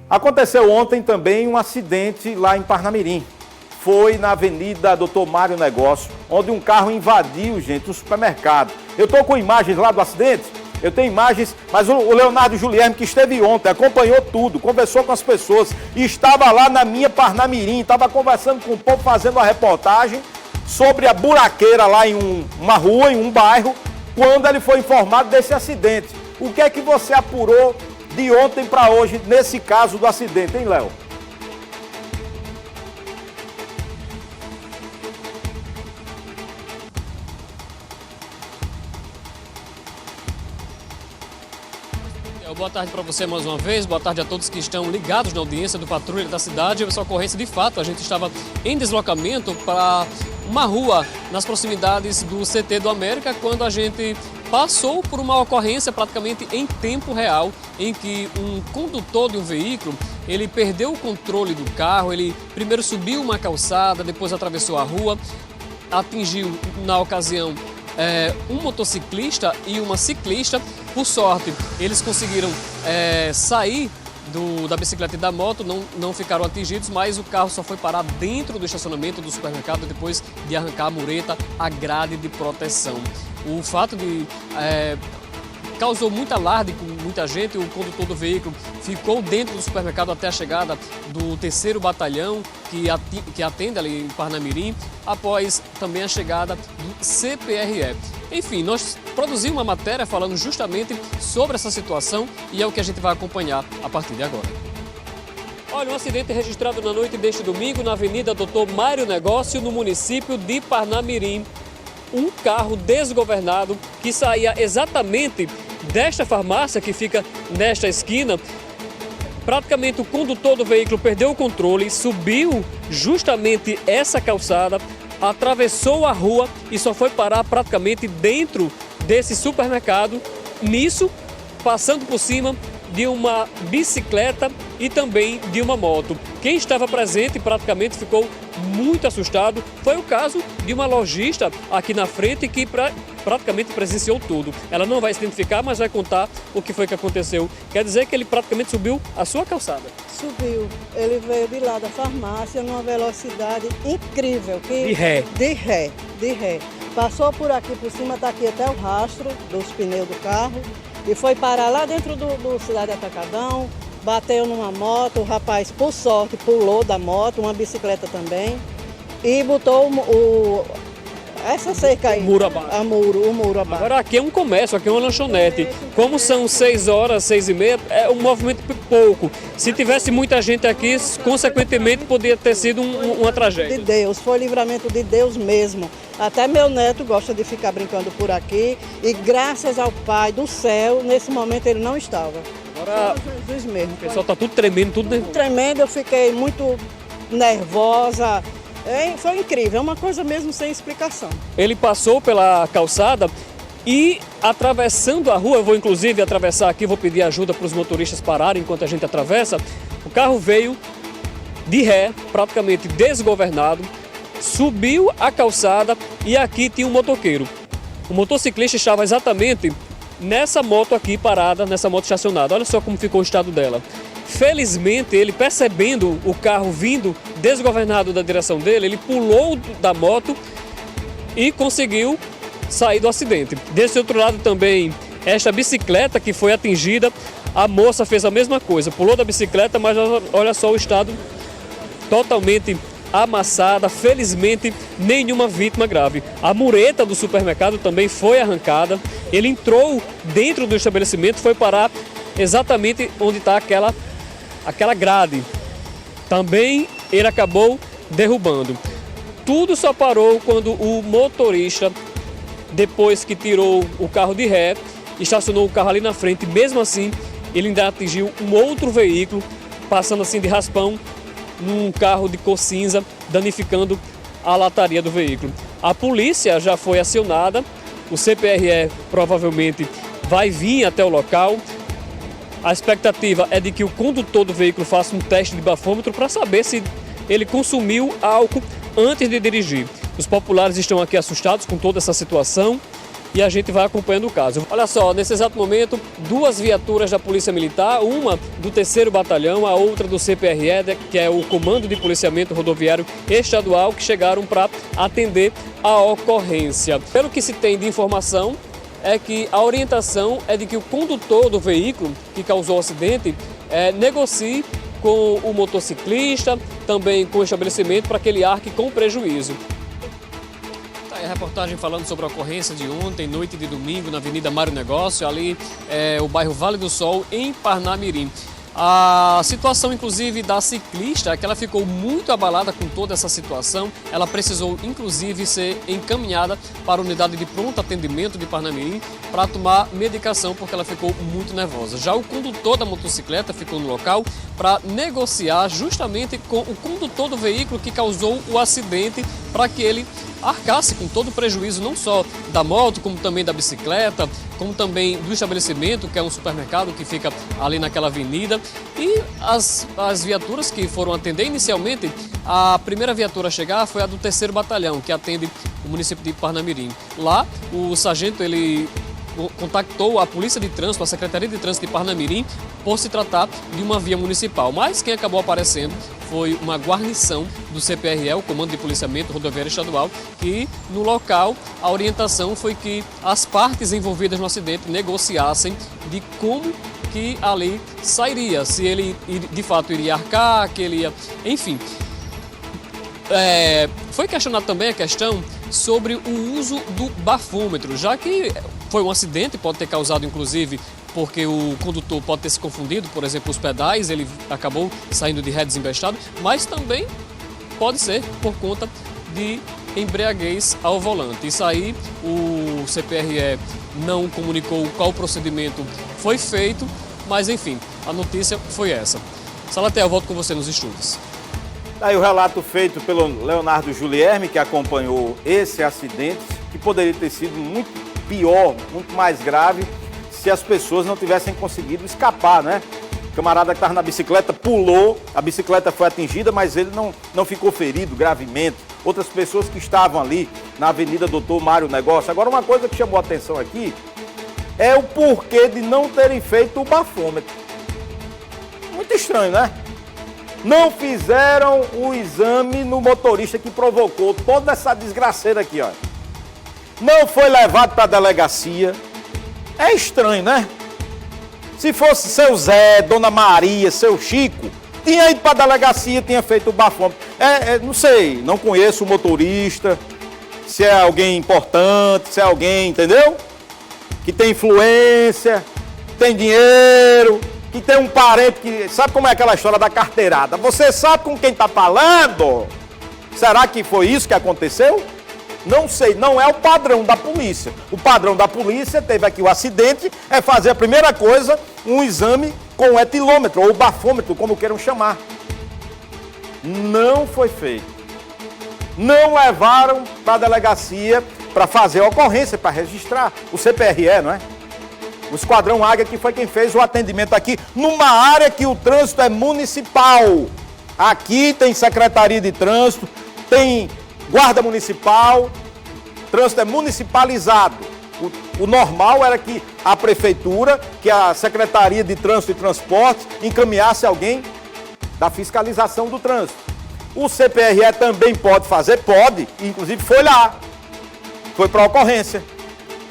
Aconteceu ontem também um acidente lá em Parnamirim. Foi na Avenida Dr. Mário Negócio, onde um carro invadiu, gente, um supermercado. Eu estou com imagens lá do acidente, eu tenho imagens, mas o Leonardo Julierme, que esteve ontem, acompanhou tudo, conversou com as pessoas, e estava lá na minha Parnamirim, estava conversando com o povo, fazendo a reportagem sobre a buraqueira lá em uma rua, em um bairro, quando ele foi informado desse acidente. O que é que você apurou de ontem para hoje nesse caso do acidente, hein, Léo? Boa tarde para você mais uma vez, boa tarde a todos que estão ligados na audiência do Patrulha da Cidade. Essa ocorrência, de fato, a gente estava em deslocamento para uma rua nas proximidades do CT do América, quando a gente passou por uma ocorrência praticamente em tempo real, em que um condutor de um veículo, ele perdeu o controle do carro, ele primeiro subiu uma calçada, depois atravessou a rua, atingiu, na ocasião, um motociclista e uma ciclista. Por sorte, eles conseguiram sair da bicicleta e da moto, não ficaram atingidos, mas o carro só foi parar dentro do estacionamento do supermercado depois de arrancar a mureta, a grade de proteção. O fato causou muito alarde com muita gente. O condutor do veículo ficou dentro do supermercado até a chegada do 3º Batalhão, que atende ali em Parnamirim, após também a chegada do CPRE. Enfim, nós produzimos uma matéria falando justamente sobre essa situação e é o que a gente vai acompanhar a partir de agora. Olha, um acidente registrado na noite deste domingo na Avenida Dr. Mário Negócio, no município de Parnamirim. Um carro desgovernado que saía exatamente desta farmácia que fica nesta esquina. Praticamente o condutor do veículo perdeu o controle, subiu justamente essa calçada, atravessou a rua e só foi parar praticamente dentro desse supermercado. Nisso, passando por cima de uma bicicleta e também de uma moto. Quem estava presente praticamente ficou muito assustado. Foi o caso de uma lojista aqui na frente que praticamente presenciou tudo. Ela não vai se identificar, mas vai contar o que foi que aconteceu. Quer dizer que ele praticamente subiu a sua calçada. Subiu. Ele veio de lá da farmácia numa velocidade incrível. De ré. De ré. Passou por aqui, por cima, está aqui até o rastro dos pneus do carro. E foi parar lá dentro do Cidade Atacadão, bateu numa moto, o rapaz, por sorte, pulou da moto, uma bicicleta também, e botou essa cerca aí, o muro abaixo. Agora aqui é um comércio, aqui é uma lanchonete. Como são 6 horas, 6h30, é um movimento pouco. Se tivesse muita gente aqui, consequentemente, poderia ter sido uma tragédia. De Deus, foi livramento de Deus mesmo. Até meu neto gosta de ficar brincando por aqui e graças ao Pai do céu, nesse momento ele não estava. Agora, Jesus mesmo. O pessoal está tudo tremendo, tudo nervoso. Tremendo, eu fiquei muito nervosa. Foi incrível, é uma coisa mesmo sem explicação. Ele passou pela calçada e atravessando a rua, eu vou inclusive atravessar aqui, vou pedir ajuda para os motoristas pararem enquanto a gente atravessa. O carro veio de ré, praticamente desgovernado, subiu a calçada e aqui tinha um motoqueiro. O motociclista estava exatamente nessa moto aqui parada, nessa moto estacionada. Olha só como ficou o estado dela. Felizmente, ele percebendo o carro vindo desgovernado da direção dele, ele pulou da moto e conseguiu sair do acidente. Desse outro lado também, esta bicicleta que foi atingida, a moça fez a mesma coisa, pulou da bicicleta, mas olha só o estado totalmente amassada. Felizmente, nenhuma vítima grave. A mureta do supermercado também foi arrancada. Ele entrou dentro do estabelecimento, foi parar exatamente onde está aquela grade. Também ele acabou derrubando. Tudo só parou quando o motorista, depois que tirou o carro de ré, estacionou o carro ali na frente. Mesmo assim, ele ainda atingiu um outro veículo, passando assim de raspão num carro de cor cinza, danificando a lataria do veículo. A polícia já foi acionada, o CPRE provavelmente vai vir até o local. A expectativa é de que o condutor do veículo faça um teste de bafômetro para saber se ele consumiu álcool antes de dirigir. Os populares estão aqui assustados com toda essa situação e a gente vai acompanhando o caso. Olha só, nesse exato momento, 2 viaturas da Polícia Militar, uma do 3º Batalhão, a outra do CPRE, que é o Comando de Policiamento Rodoviário Estadual, que chegaram para atender a ocorrência. Pelo que se tem de informação, é que a orientação é de que o condutor do veículo que causou o acidente negocie com o motociclista, também com o estabelecimento, para que ele arque com prejuízo. Tá aí a reportagem falando sobre a ocorrência de ontem, noite de domingo, na Avenida Mário Negócio, ali o bairro Vale do Sol, em Parnamirim. A situação, inclusive, da ciclista é que ela ficou muito abalada com toda essa situação. Ela precisou, inclusive, ser encaminhada para a unidade de pronto atendimento de Parnamirim para tomar medicação, porque ela ficou muito nervosa. Já o condutor da motocicleta ficou no local para negociar justamente com o condutor do veículo que causou o acidente, para que ele arcasse com todo o prejuízo, não só da moto, como também da bicicleta, como também do estabelecimento, que é um supermercado que fica ali naquela avenida. E as viaturas que foram atender inicialmente, a primeira viatura a chegar foi a do 3º Batalhão, que atende o município de Parnamirim. Lá, o sargento, ele contactou a Polícia de Trânsito, a Secretaria de Trânsito de Parnamirim, por se tratar de uma via municipal. Mas quem acabou aparecendo foi uma guarnição do CPRE, o Comando de Policiamento Rodoviário Estadual, que no local a orientação foi que as partes envolvidas no acidente negociassem de como que a lei sairia, se ele de fato iria arcar, que ele ia... Enfim, foi questionado também a questão sobre o uso do bafômetro, já que foi um acidente, pode ter causado inclusive porque o condutor pode ter se confundido, por exemplo, os pedais, ele acabou saindo de ré desembestado, mas também pode ser por conta de embriaguez ao volante. Isso aí o CPRE não comunicou qual procedimento foi feito, mas enfim, a notícia foi essa. Salatel, eu volto com você nos estúdios. Aí o relato feito pelo Leonardo Julierme, que acompanhou esse acidente, que poderia ter sido muito pior, muito mais grave, se as pessoas não tivessem conseguido escapar, né? O camarada que estava na bicicleta pulou, a bicicleta foi atingida, mas ele não ficou ferido gravemente. Outras pessoas que estavam ali na Avenida Doutor Mário Negócio. Agora, uma coisa que chamou a atenção aqui é o porquê de não terem feito o bafômetro. Muito estranho, né? Não fizeram o exame no motorista que provocou toda essa desgraceira aqui, ó. Não foi levado para a delegacia. É estranho, né? Se fosse seu Zé, Dona Maria, seu Chico, tinha ido para a delegacia, tinha feito o bafômetro. Não sei, não conheço o motorista, se é alguém importante, se é alguém, entendeu? Que tem influência, tem dinheiro, que tem um parente que... Sabe como é aquela história da carteirada? Você sabe com quem está falando? Será que foi isso que aconteceu? Não sei, não é o padrão da polícia. O padrão da polícia, teve aqui o acidente, é fazer a primeira coisa, um exame com o etilômetro, ou bafômetro, como queiram chamar. Não foi feito. Não levaram para a delegacia para fazer a ocorrência, para registrar. O CPRE, não é? O Esquadrão Águia, que foi quem fez o atendimento aqui, numa área que o trânsito é municipal. Aqui tem Secretaria de Trânsito, tem Guarda Municipal, trânsito é municipalizado. O normal era que a Prefeitura, que a Secretaria de Trânsito e Transportes, encaminhasse alguém da fiscalização do trânsito. O CPRE também pode fazer, pode, inclusive foi lá, foi para a ocorrência.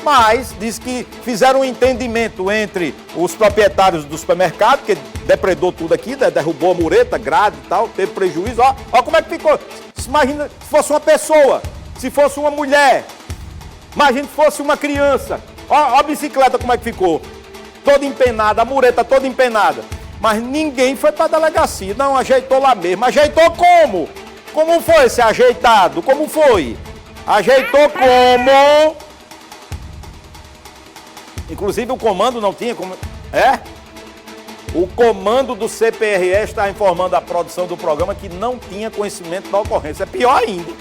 Mas diz que fizeram um entendimento entre os proprietários do supermercado, que depredou tudo aqui, derrubou a mureta, grade e tal, teve prejuízo. Ó como é que ficou. Imagina se fosse uma pessoa, se fosse uma mulher, imagina se fosse uma criança. Ó a bicicleta como é que ficou. Toda empenada, a mureta toda empenada. Mas ninguém foi para a delegacia, não, ajeitou lá mesmo. Ajeitou como? Como foi ser ajeitado? Como foi? Ajeitou como? Inclusive o comando não tinha como... O comando do CPRE está informando a produção do programa que não tinha conhecimento da ocorrência. É pior ainda.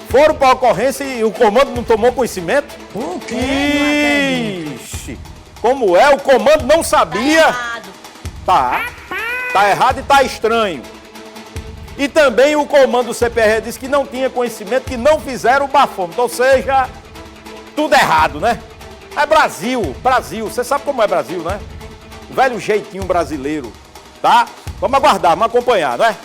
Foram para a ocorrência e o comando não tomou conhecimento? O quê? Ixi, como é? O comando não sabia? Tá errado e tá estranho. E também o comando do CPRE disse que não tinha conhecimento, que não fizeram o bafômetro. Ou seja, tudo errado, né? É Brasil, Brasil. Você sabe como é Brasil, né? O velho jeitinho brasileiro, tá? Vamos aguardar, vamos acompanhar, não é?